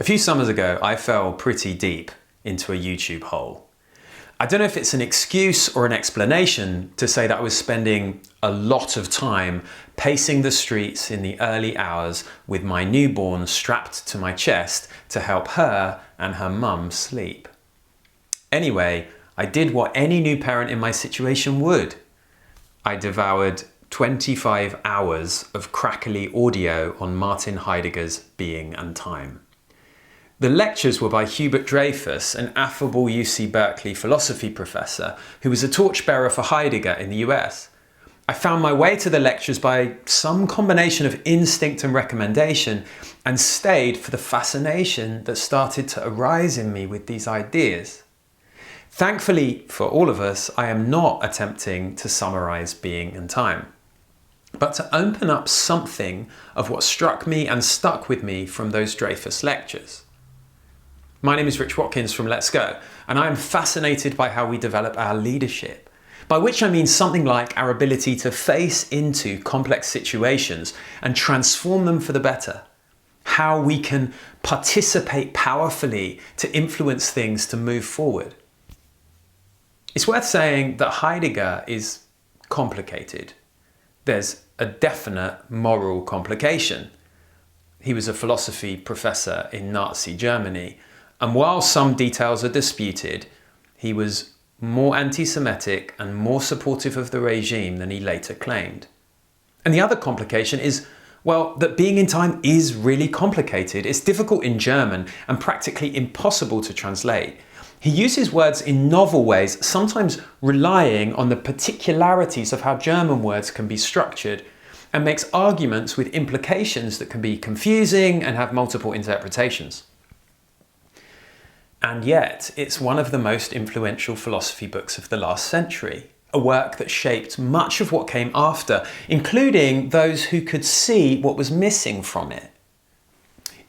A few summers ago, I fell pretty deep into a YouTube hole. I don't know if it's an excuse or an explanation to say that I was spending a lot of time pacing the streets in the early hours with my newborn strapped to my chest to help her and her mum sleep. Anyway, I did what any new parent in my situation would. I devoured 25 hours of crackly audio on Martin Heidegger's Being and Time. The lectures were by Hubert Dreyfus, an affable UC Berkeley philosophy professor who was a torchbearer for Heidegger in the US. I found my way to the lectures by some combination of instinct and recommendation and stayed for the fascination that started to arise in me with these ideas. Thankfully for all of us, I am not attempting to summarize Being and Time, but to open up something of what struck me and stuck with me from those Dreyfus lectures. My name is Rich Watkins from Let's Go, and I am fascinated by how we develop our leadership, by which I mean something like our ability to face into complex situations and transform them for the better, how we can participate powerfully to influence things to move forward. It's worth saying that Heidegger is complicated. There's a definite moral complication. He was a philosophy professor in Nazi Germany, and while some details are disputed, he was more anti-Semitic and more supportive of the regime than he later claimed. And the other complication is, well, that Being in Time is really complicated. It's difficult in German and practically impossible to translate. He uses words in novel ways, sometimes relying on the particularities of how German words can be structured, and makes arguments with implications that can be confusing and have multiple interpretations. And yet, it's one of the most influential philosophy books of the last century, a work that shaped much of what came after, including those who could see what was missing from it.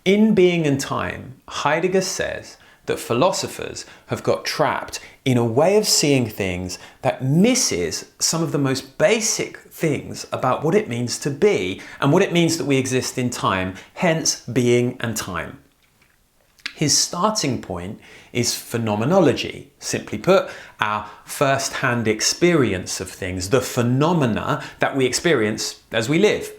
In Being and Time, Heidegger says that philosophers have got trapped in a way of seeing things that misses some of the most basic things about what it means to be and what it means that we exist in time, hence Being and Time. His starting point is phenomenology, simply put, our first-hand experience of things, the phenomena that we experience as we live.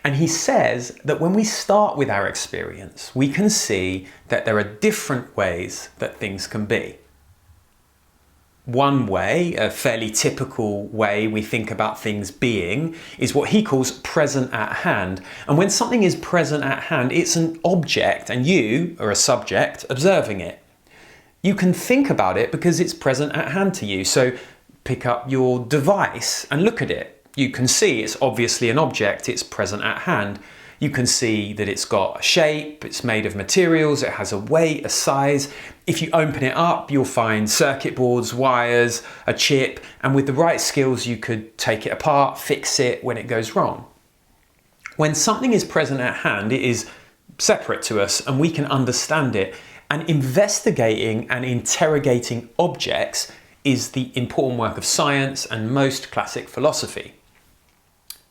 And he says that when we start with our experience, we can see that there are different ways that things can be. One way, a fairly typical way we think about things being, is what he calls present at hand. And when something is present at hand, it's an object and you are a subject observing it. You can think about it because it's present at hand to you. So pick up your device and look at it. You can see it's obviously an object, it's present at hand. You can see that it's got a shape, it's made of materials, it has a weight, a size. If you open it up, you'll find circuit boards, wires, a chip, and with the right skills, you could take it apart, fix it when it goes wrong. When something is present at hand, it is separate to us and we can understand it. And investigating and interrogating objects is the important work of science and most classic philosophy.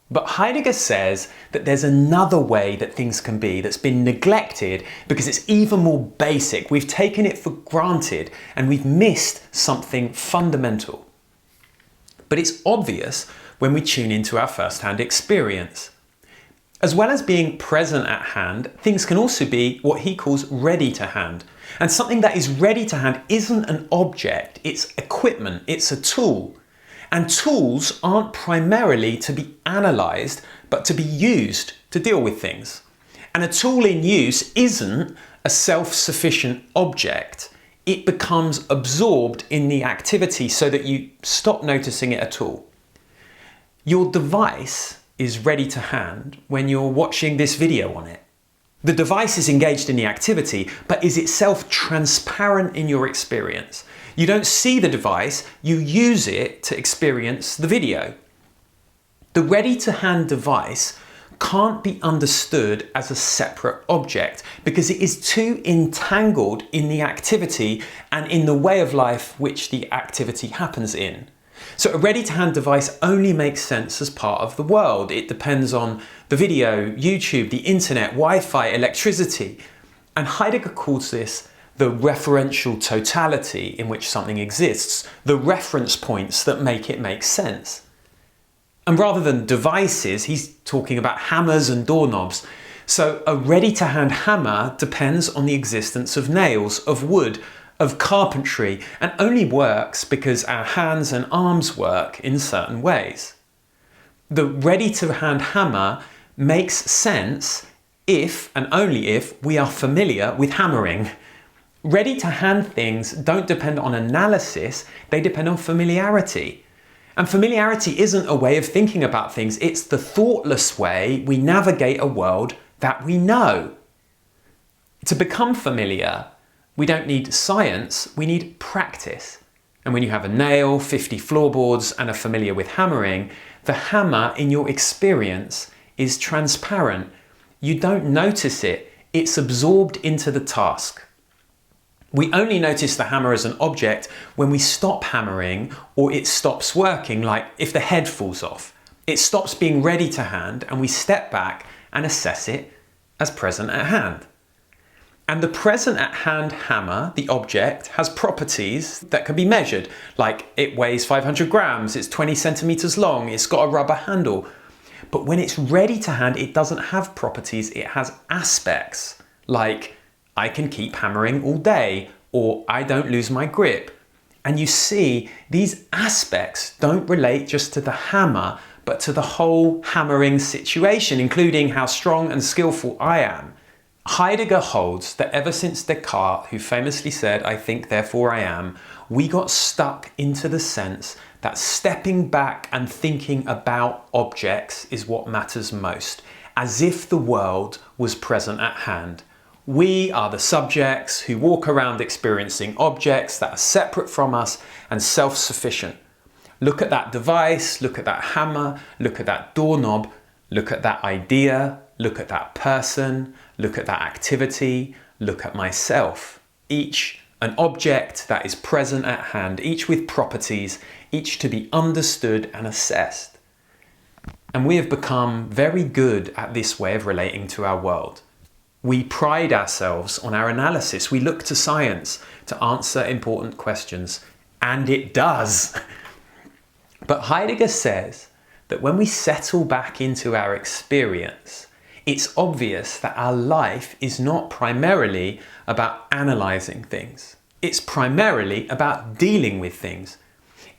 But Heidegger says that there's another way that things can be that's been neglected because it's even more basic. We've taken it for granted and we've missed something fundamental. But it's obvious when we tune into our first-hand experience. As well as being present at hand, things can also be what he calls ready to hand. And something that is ready to hand isn't an object, it's equipment, it's a tool. And tools aren't primarily to be analysed, but to be used to deal with things. And a tool in use isn't a self-sufficient object. It becomes absorbed in the activity so that you stop noticing it at all. Your device is ready to hand when you're watching this video on it. The device is engaged in the activity, but is itself transparent in your experience. You don't see the device, you use it to experience the video. The ready-to-hand device can't be understood as a separate object because it is too entangled in the activity and in the way of life which the activity happens in. So a ready-to-hand device only makes sense as part of the world. It depends on the video, YouTube, the internet, Wi-Fi, electricity. And Heidegger calls this the referential totality in which something exists, the reference points that make it make sense. And rather than devices, he's talking about hammers and doorknobs. So a ready-to-hand hammer depends on the existence of nails, of wood, of carpentry, and only works because our hands and arms work in certain ways. The ready-to-hand hammer makes sense if and only if we are familiar with hammering. Ready-to-hand things don't depend on analysis, they depend on familiarity. And familiarity isn't a way of thinking about things, it's the thoughtless way we navigate a world that we know. To become familiar, we don't need science, we need practice. And when you have a nail, 50 floorboards, and are familiar with hammering, the hammer in your experience is transparent. You don't notice it, it's absorbed into the task. We only notice the hammer as an object when we stop hammering or it stops working, like if the head falls off. It stops being ready to hand and we step back and assess it as present at hand. And the present at hand hammer, the object, has properties that can be measured, like it weighs 500 grams, it's 20 centimeters long, it's got a rubber handle. But when it's ready to hand, it doesn't have properties, it has aspects, like I can keep hammering all day, or I don't lose my grip. And you see, these aspects don't relate just to the hammer, but to the whole hammering situation, including how strong and skillful I am. Heidegger holds that ever since Descartes, who famously said, "I think, therefore I am," we got stuck into the sense that stepping back and thinking about objects is what matters most, as if the world was present at hand. We are the subjects who walk around experiencing objects that are separate from us and self-sufficient. Look at that device, look at that hammer, look at that doorknob, look at that idea, look at that person, look at that activity, look at myself. Each an object that is present at hand, each with properties, each to be understood and assessed. And we have become very good at this way of relating to our world. We pride ourselves on our analysis. We look to science to answer important questions, and it does. But Heidegger says that when we settle back into our experience, it's obvious that our life is not primarily about analysing things. It's primarily about dealing with things.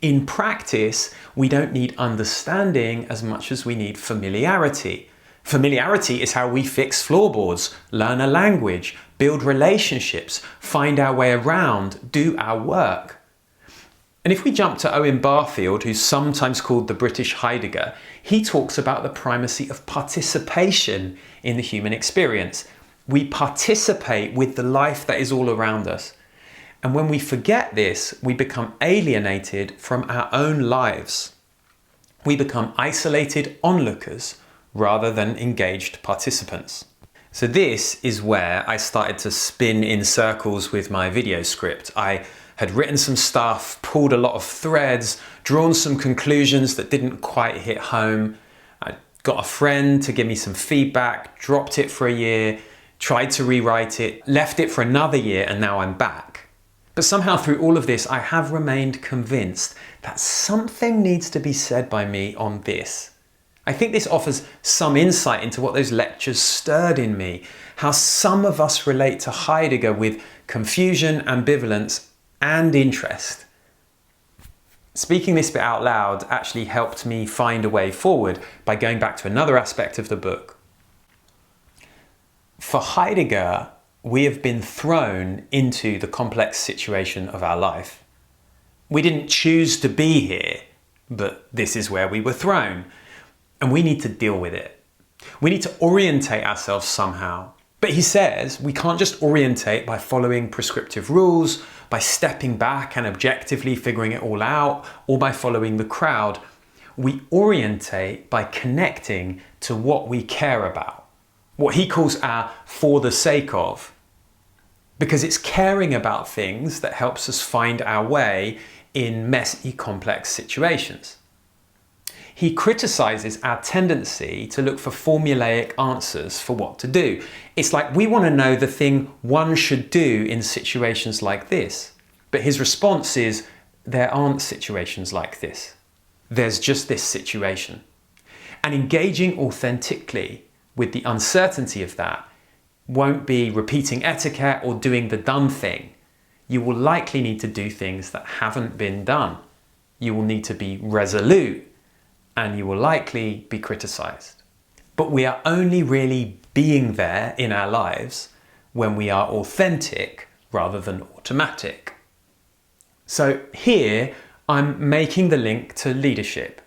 In practice, we don't need understanding as much as we need familiarity. Familiarity is how we fix floorboards, learn a language, build relationships, find our way around, do our work. And if we jump to Owen Barfield, who's sometimes called the British Heidegger, he talks about the primacy of participation in the human experience. We participate with the life that is all around us. And when we forget this, we become alienated from our own lives. We become isolated onlookers rather than engaged participants. So this is where I started to spin in circles with my video script. I had written some stuff, pulled a lot of threads, drawn some conclusions that didn't quite hit home. I got a friend to give me some feedback, dropped it for a year, tried to rewrite it, left it for another year, and now I'm back. But somehow through all of this, I have remained convinced that something needs to be said by me on this. I think this offers some insight into what those lectures stirred in me, how some of us relate to Heidegger with confusion, ambivalence, and interest. Speaking this bit out loud actually helped me find a way forward by going back to another aspect of the book. For Heidegger, we have been thrown into the complex situation of our life. We didn't choose to be here, but this is where we were thrown. And we need to deal with it. We need to orientate ourselves somehow. But he says we can't just orientate by following prescriptive rules, by stepping back and objectively figuring it all out, or by following the crowd. We orientate by connecting to what we care about, what he calls our for the sake of. Because it's caring about things that helps us find our way in messy, complex situations. He criticizes our tendency to look for formulaic answers for what to do. It's like we want to know the thing one should do in situations like this. But his response is, there aren't situations like this. There's just this situation. And engaging authentically with the uncertainty of that won't be repeating etiquette or doing the done thing. You will likely need to do things that haven't been done. You will need to be resolute, and you will likely be criticized. But we are only really being there in our lives when we are authentic rather than automatic. So here I'm making the link to leadership.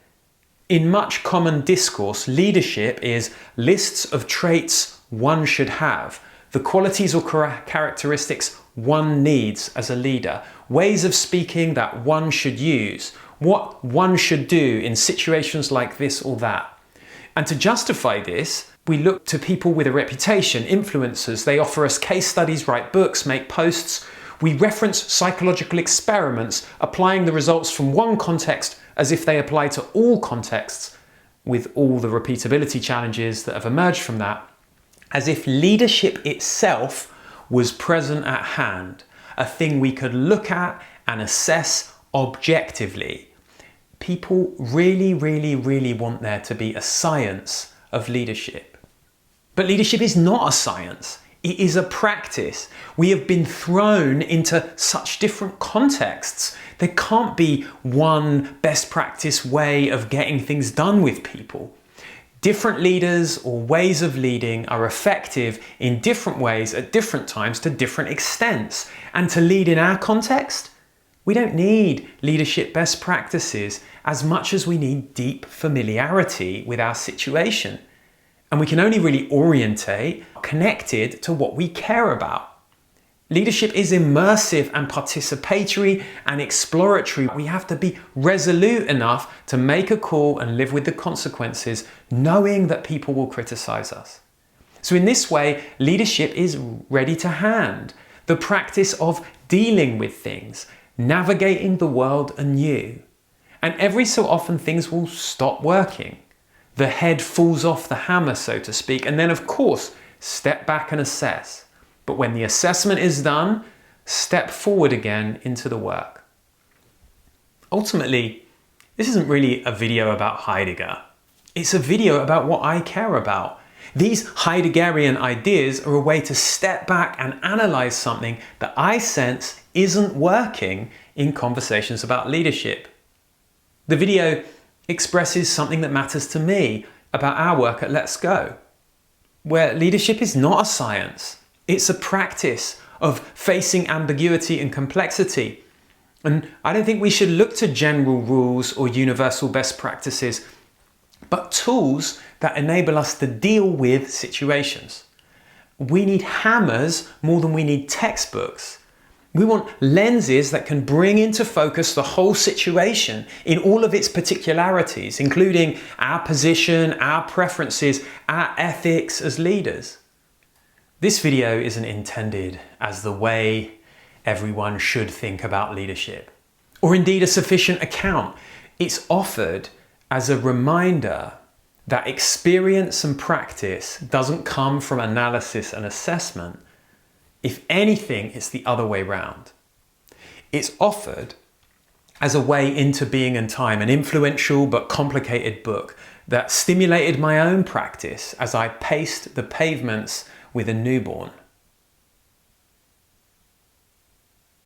In much common discourse, leadership is lists of traits one should have, the qualities or characteristics one needs as a leader, ways of speaking that one should use, what one should do in situations like this or that. And to justify this, we look to people with a reputation, influencers. They offer us case studies, write books, make posts. We reference psychological experiments, applying the results from one context as if they apply to all contexts, with all the repeatability challenges that have emerged from that, as if leadership itself was present at hand, a thing we could look at and assess objectively. People really, really, really want there to be a science of leadership. But leadership is not a science. It is a practice. We have been thrown into such different contexts. There can't be one best practice way of getting things done with people. Different leaders or ways of leading are effective in different ways at different times to different extents. And to lead in our context, we don't need leadership best practices as much as we need deep familiarity with our situation. And we can only really orientate connected to what we care about. Leadership is immersive and participatory and exploratory. We have to be resolute enough to make a call and live with the consequences, knowing that people will criticize us. So in this way, leadership is ready to hand, the practice of dealing with things, navigating the world anew. And every so often things will stop working. The head falls off the hammer, so to speak, and then of course, step back and assess. But when the assessment is done, step forward again into the work. Ultimately, this isn't really a video about Heidegger. It's a video about what I care about. These Heideggerian ideas are a way to step back and analyze something that I sense isn't working in conversations about leadership. The video expresses something that matters to me about our work at Let's Go, where leadership is not a science. It's a practice of facing ambiguity and complexity. And I don't think we should look to general rules or universal best practices, but tools that enable us to deal with situations. We need hammers more than we need textbooks. We want lenses that can bring into focus the whole situation in all of its particularities, including our position, our preferences, our ethics as leaders. This video isn't intended as the way everyone should think about leadership, or indeed a sufficient account. It's offered as a reminder that experience and practice doesn't come from analysis and assessment. If anything, it's the other way round. It's offered as a way into Being and Time, an influential but complicated book that stimulated my own practice as I paced the pavements with a newborn.